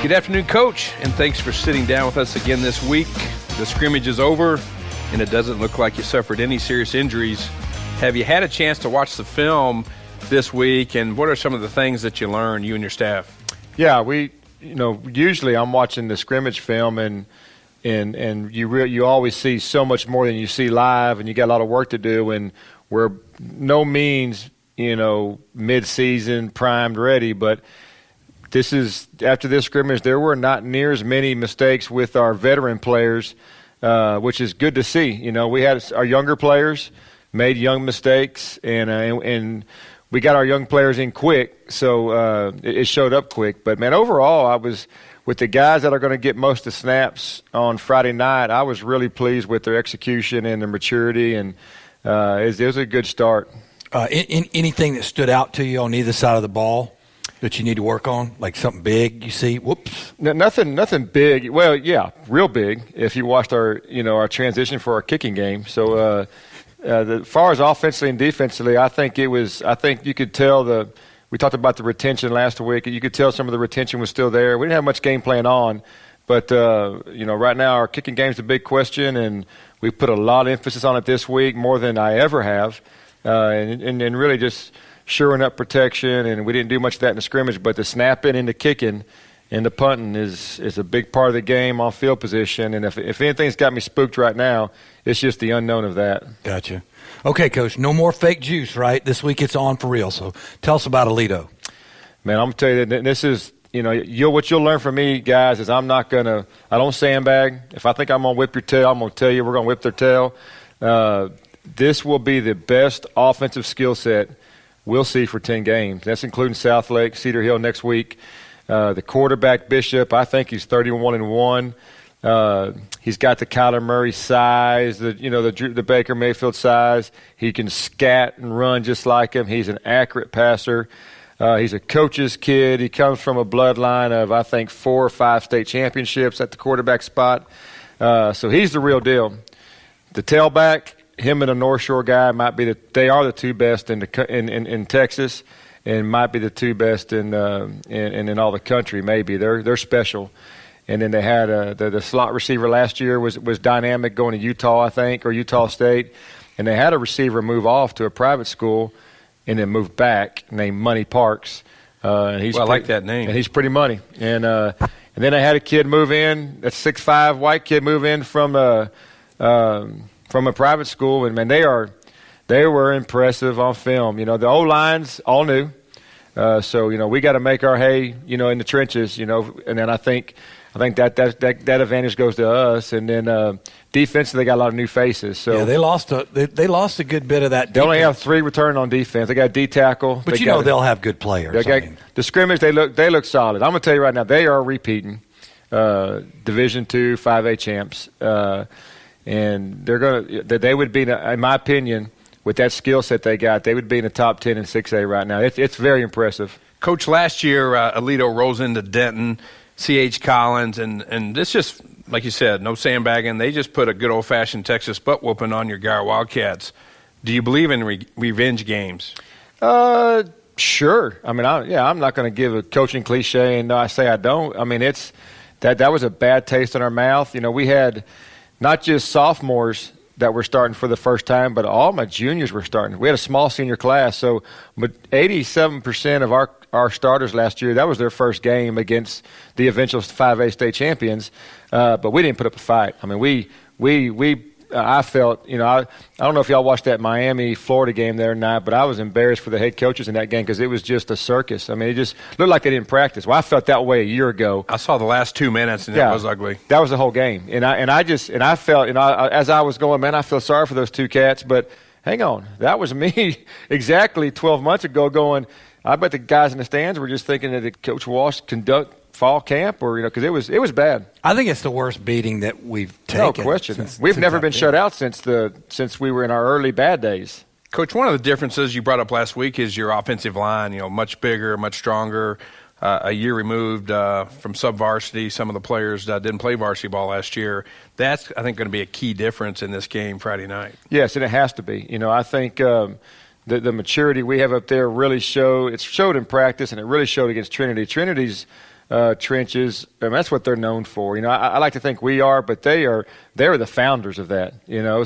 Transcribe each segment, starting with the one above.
Good afternoon, Coach, and thanks for sitting down with us again this week. The scrimmage is over, and it doesn't look like you suffered any serious injuries. Have you had a chance to watch the film this week, and what are some of the things that you learned, you and your staff? Yeah, usually I'm watching the scrimmage film, and you always see so much more than you see live, and you got a lot of work to do, and we're no means, mid-season primed ready, but after this scrimmage, there were not near as many mistakes with our veteran players, which is good to see. We had our younger players made young mistakes, and we got our young players in quick, so it showed up quick. But, man, overall, I was with the guys that are going to get most of the snaps on Friday night, I was really pleased with their execution and their maturity, and it was a good start. Anything that stood out to you on either side of the ball that you need to work on, like something big you see? Whoops. No, nothing big. Well, yeah, real big. If you watched our transition for our kicking game. So as far as offensively and defensively, I think you could tell we talked about the retention last week. You could tell some of the retention was still there. We didn't have much game plan on, but right now our kicking game is a big question, and we put a lot of emphasis on it this week, more than I ever have, and really just shoring up protection, and we didn't do much of that in the scrimmage, but the snapping and the kicking and the punting is a big part of the game on field position, and if anything's got me spooked right now, it's just the unknown of that. Gotcha. Okay, Coach, no more fake juice, right? This week it's on for real, so tell us about Aledo. Man, I'm going to tell you that this is, what you'll learn from me, guys, is I don't sandbag. If I think I'm going to whip your tail, I'm going to tell you we're going to whip their tail. This will be the best offensive skill set we'll see for 10 games. That's including Southlake, Cedar Hill next week. The quarterback, Bishop, I think he's 31-1. He's got the Kyler Murray size, the Baker Mayfield size. He can scat and run just like him. He's an accurate passer. He's a coach's kid. He comes from a bloodline of, I think, 4 or 5 state championships at the quarterback spot. So he's the real deal. The tailback, him and a North Shore guy they are the two best in Texas, and might be the two best in all the country. Maybe they're special. And then they had the slot receiver last year was dynamic, going to Utah, I think, or Utah State, and they had a receiver move off to a private school and then move back named Money Parks. I like that name. And he's pretty money. And then they had a kid move in, a 6'5" white kid move in from a private school, and man, they were impressive on film. The O-line's all new, so we got to make our hay, in the trenches, and then I think that advantage goes to us, and then defensively they got a lot of new faces. So yeah, they lost a good bit of that. They only have 3 return on defense. They got a D tackle, but they'll have good players. The scrimmage they look solid. I'm gonna tell you right now, they are repeating Division II 5A champs. And they would be, in my opinion, with that skill set they got, they would be in the top 10 in 6A right now. It's very impressive. Coach, last year, Aledo rolls into Denton, C.H. Collins, and this just, like you said, no sandbagging. They just put a good old-fashioned Texas butt-whooping on your Guyer Wildcats. Do you believe in revenge games? Sure. I mean, I'm not going to give a coaching cliche and I say I don't. I mean, that was a bad taste in our mouth. We had not just sophomores that were starting for the first time, but all my juniors were starting. We had a small senior class, so 87% of our starters last year, that was their first game against the eventual 5A state champions, but we didn't put up a fight. I mean, I felt, I don't know if y'all watched that Miami-Florida game there or not, but I was embarrassed for the head coaches in that game because it was just a circus. I mean, it just looked like they didn't practice. Well, I felt that way a year ago. I saw the last 2 minutes, and it was ugly. That was the whole game. And I felt, as I was going, man, I feel sorry for those 2 cats, but hang on. That was me exactly 12 months ago going, I bet the guys in the stands were just thinking that Coach Walsh conduct fall camp, or because it was bad. I think it's the worst beating that we've taken. No question. We've never been shut out since we were in our early bad days. Coach, one of the differences you brought up last week is your offensive line. Much bigger, much stronger. A year removed from sub-varsity. Some of the players didn't play varsity ball last year. That's, I think, going to be a key difference in this game Friday night. Yes, and it has to be. I think the maturity we have up there really showed in practice, and it really showed against Trinity. Trinity's trenches. I mean, that's what they're known for. I like to think we are, but they're the founders of that.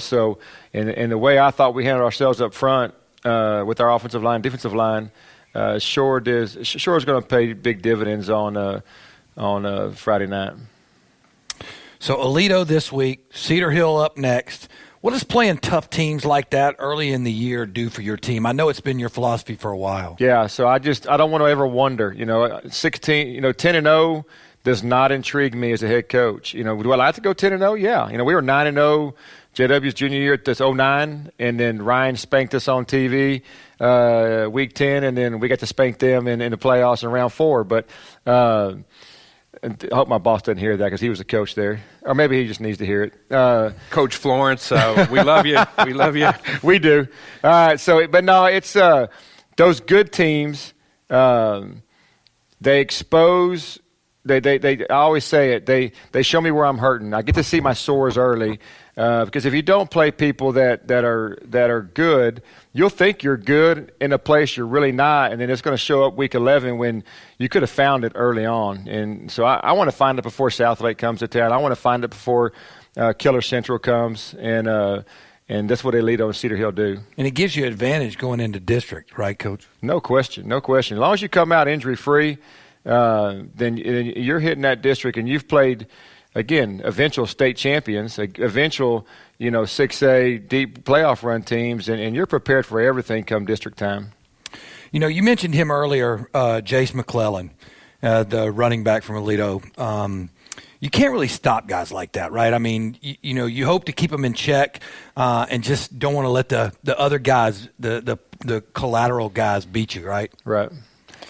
So in the way I thought we handled ourselves up front with our offensive line, defensive line, sure is going to pay big dividends on Friday night. So Aledo this week, Cedar Hill up next. What does playing tough teams like that early in the year do for your team? I know it's been your philosophy for a while. Yeah, so I don't want to ever wonder. 10-0 does not intrigue me as a head coach. Do I like to go 10-0? Yeah. We were 9-0 JW's junior year at this 09, and then Ryan spanked us on TV week 10, and then we got to spank them in the playoffs in round 4. But I hope my boss doesn't hear that because he was the coach there. Or maybe he just needs to hear it. Coach Florence, we love you. We love you. We do. All right. But no, it's those good teams. They expose. I always say it. They show me where I'm hurting. I get to see my sores early. Because if you don't play people that are good, you'll think you're good in a place you're really not, and then it's going to show up week 11 when you could have found it early on. And so I want to find it before Southlake comes to town. I want to find it before Killer Central comes, and that's what Aledo and Cedar Hill do. And it gives you advantage going into district, right, Coach? No question. As long as you come out injury-free, then you're hitting that district, and you've played – again, eventual state champions, eventual, 6A deep playoff run teams, and you're prepared for everything come district time. You mentioned him earlier, Jace McClellan, the running back from Aledo. You can't really stop guys like that, right? I mean, you hope to keep them in check and just don't want to let the other guys, the collateral guys beat you, right? Right.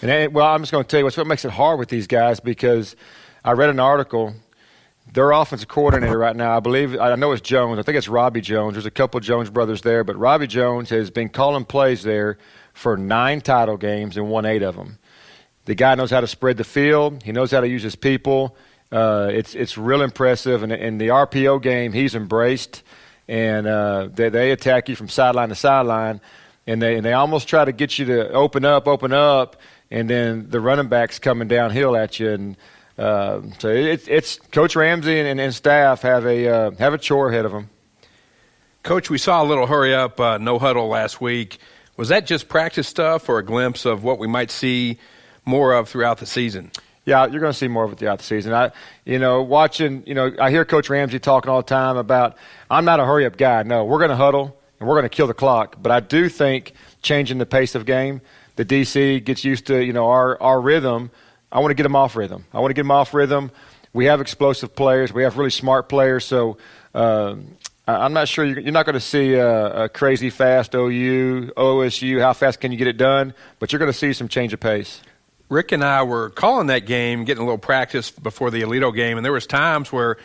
And I'm just going to tell you what makes it hard with these guys, because I read an article. Their offensive coordinator right now, I know it's Jones. I think it's Robbie Jones. There's a couple of Jones brothers there, but Robbie Jones has been calling plays there for 9 title games and won 8 of them. The guy knows how to spread the field. He knows how to use his people. It's real impressive. And in the RPO game, he's embraced, and they attack you from sideline to sideline, and they almost try to get you to open up, and then the running back's coming downhill at you. And so it's Coach Ramsey and staff have a chore ahead of them. Coach, we saw a little hurry up, no huddle last week. Was that just practice stuff or a glimpse of what we might see more of throughout the season? Yeah, you're going to see more of it throughout the season. I hear Coach Ramsey talking all the time about, I'm not a hurry up guy. No, we're going to huddle and we're going to kill the clock. But I do think changing the pace of game, the DC gets used to, our rhythm. I want to get them off rhythm. We have explosive players. We have really smart players. So I'm not sure you're not going to see a crazy fast OU, OSU. How fast can you get it done? But you're going to see some change of pace. Rick and I were calling that game, getting a little practice before the Aledo game, and there was times where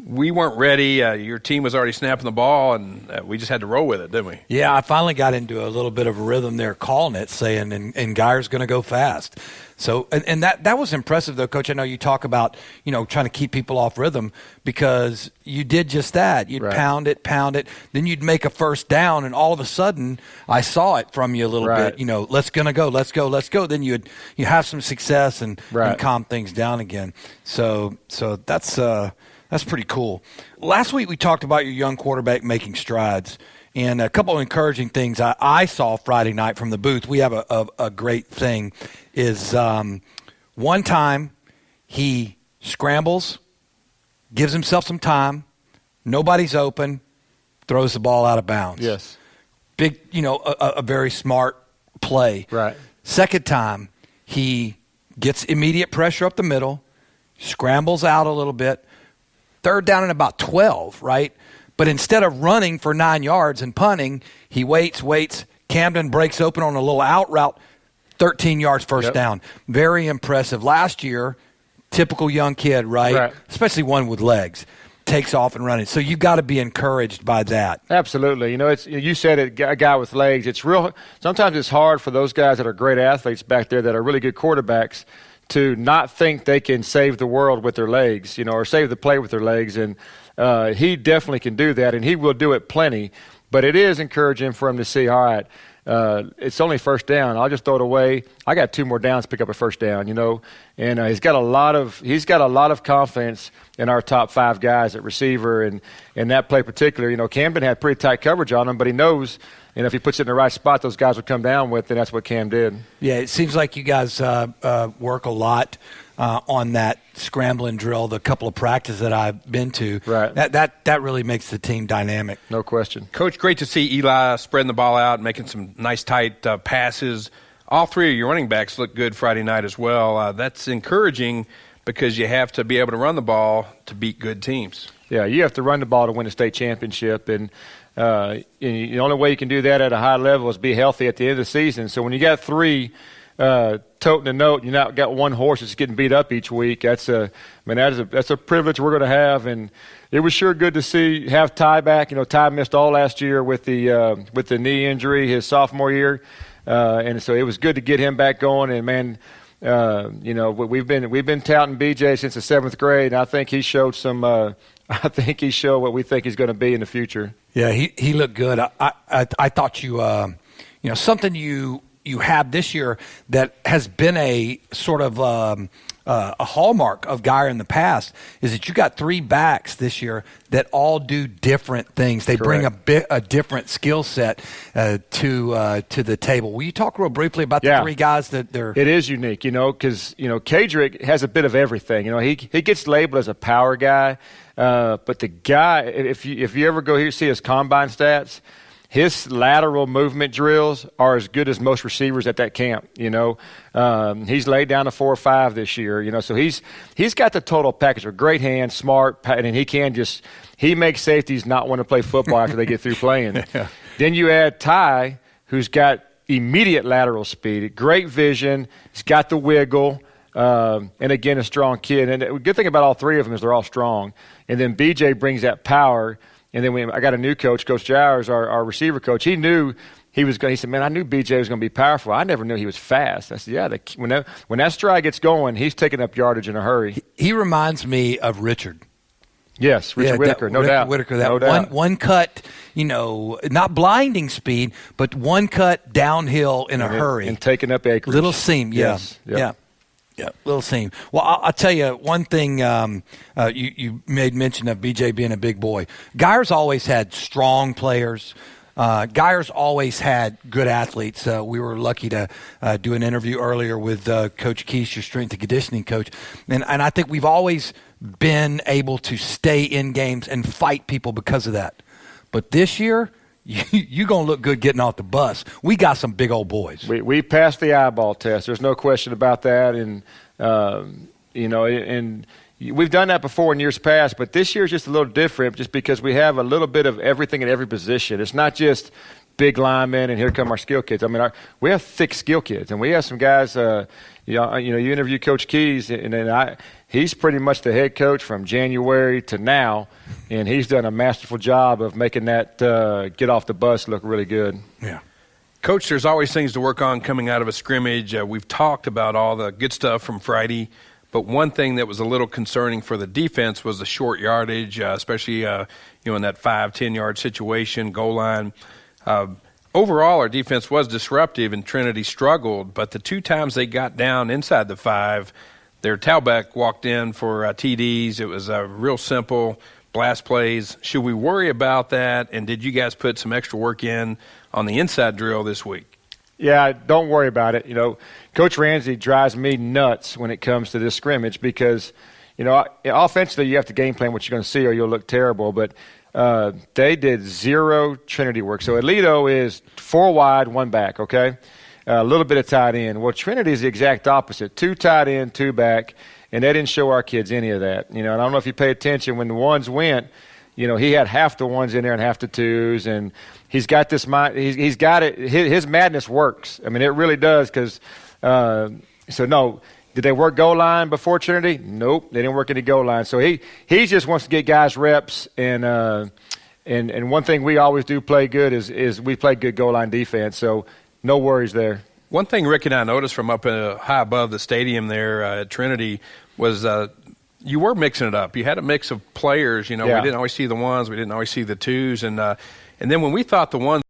we weren't ready. Your team was already snapping the ball, and we just had to roll with it, didn't we? Yeah, I finally got into a little bit of a rhythm there calling it, saying, and Guyer's going to go fast. So, and that was impressive, though, Coach. I know you talk about, trying to keep people off rhythm, because you did just that. You'd pound it. Then you'd make a first down, and all of a sudden, I saw it from you a little bit. Let's go. Then you have some success and calm things down again. So that's pretty cool. Last week we talked about your young quarterback making strides, and a couple of encouraging things I saw Friday night from the booth. We have a great thing. Is one time he scrambles, gives himself some time, nobody's open, throws the ball out of bounds. Yes. Big, a very smart play. Right. Second time, he gets immediate pressure up the middle, scrambles out a little bit, third down and about 12, right? But instead of running for 9 yards and punting, he waits. Camden breaks open on a little out route, 13 yards first down. Very impressive. Last year, typical young kid, right? Especially one with legs, takes off and running. So you got to be encouraged by that. Absolutely. You said it, a guy with legs. It's real. Sometimes it's hard for those guys that are great athletes back there, that are really good quarterbacks, to not think they can save the world with their legs, or save the play with their legs. And he definitely can do that, and he will do it plenty. But it is encouraging for him to see, all right, it's only first down. I'll just throw it away. I got 2 more downs to pick up a first down, And he's got a lot of confidence in our top 5 guys at receiver, and in that play particular, Camden had pretty tight coverage on him, but he knows. And if he puts it in the right spot, those guys will come down with, and that's what Cam did. Yeah, it seems like you guys work a lot on that scrambling drill, the couple of practices that I've been to. Right. That really makes the team dynamic. No question. Coach, great to see Eli spreading the ball out, making some nice tight passes. All 3 of your running backs looked good Friday night as well. That's encouraging because you have to be able to run the ball to beat good teams. Yeah, you have to run the ball to win a state championship, and the only way you can do that at a high level is be healthy at the end of the season. So when you got 3 toting a note, you not got 1 horse that's getting beat up each week. That's a privilege we're going to have, and it was sure good to have Ty back. Ty missed all last year with the knee injury his sophomore year, and so it was good to get him back going. And man, we've been touting BJ since the 7th grade, and I think he showed what we think he's going to be in the future. Yeah, he looked good. I thought something you have this year that has been a sort of a hallmark of Guyer in the past is that you got 3 backs this year that all do different things. They Correct. bring a different skill set to the table. Will you talk real briefly about the 3 guys that they're? It is unique, because Kadrick has a bit of everything. He gets labeled as a power guy, but the guy, if you ever go here see his combine stats, his lateral movement drills are as good as most receivers at that camp. He's laid down a 4 or 5 this year. So he's got the total package of great hands, smart, and he makes safeties not want to play football after they get through playing. Yeah. Then you add Ty, who's got immediate lateral speed, great vision, he's got the wiggle, and again a strong kid. And the good thing about all 3 of them is they're all strong. And then BJ brings that power. And then I got a new coach, Coach Jowers, our receiver coach. He knew he was going. He said, "Man, I knew BJ was going to be powerful. I never knew he was fast." I said, "Yeah, when that stride gets going, he's taking up yardage in a hurry." He reminds me of Richard. Yes, Richard Whitaker, no doubt. Whitaker, no doubt. One cut, not blinding speed, but one cut downhill in a hurry and taking up acreage. Little seam, Yes. Yeah, little seam. Well, I'll tell you one thing. You made mention of BJ being a big boy. Guyer's always had strong players. Guyer's always had good athletes. We were lucky to do an interview earlier with Coach Keese, your strength and conditioning coach. And I think we've always been able to stay in games and fight people because of that. But this year, you're going to look good getting off the bus. We got some big old boys. We passed the eyeball test. There's no question about that. And, and we've done that before in years past, but this year is just a little different just because we have a little bit of everything in every position. It's not just big linemen and here come our skill kids. I mean, we have thick skill kids, and we have some guys, you interview Coach Keys, and he's pretty much the head coach from January to now, and he's done a masterful job of making that get off the bus look really good. Yeah. Coach, there's always things to work on coming out of a scrimmage. We've talked about all the good stuff from Friday, but one thing that was a little concerning for the defense was the short yardage, especially in that 5-10 yard situation, goal line. Overall, our defense was disruptive, and Trinity struggled, but the 2 times they got down inside the 5, their tailback walked in for TDs. It was real simple blast plays. Should we worry about that? And did you guys put some extra work in on the inside drill this week? Yeah, don't worry about it. Coach Ramsey drives me nuts when it comes to this scrimmage because, offensively you have to game plan what you're going to see or you'll look terrible. But they did 0 Trinity work. So Aledo is 4 wide, 1 back, okay? A little bit of tight end. Well, Trinity is the exact opposite. 2 tight end, 2 back, and they didn't show our kids any of that. And I don't know if you pay attention when the ones went, he had half the ones in there and half the twos, and he's got this mind. He's got it. His madness works. I mean, it really does. Because no, did they work goal line before Trinity? Nope, they didn't work any goal line. So he just wants to get guys reps, and one thing we always do play good is we play good goal line defense. So no worries there. One thing Rick and I noticed from up high above the stadium there at Trinity was you were mixing it up. You had a mix of players. We didn't always see the ones. We didn't always see the twos. And then when we thought the ones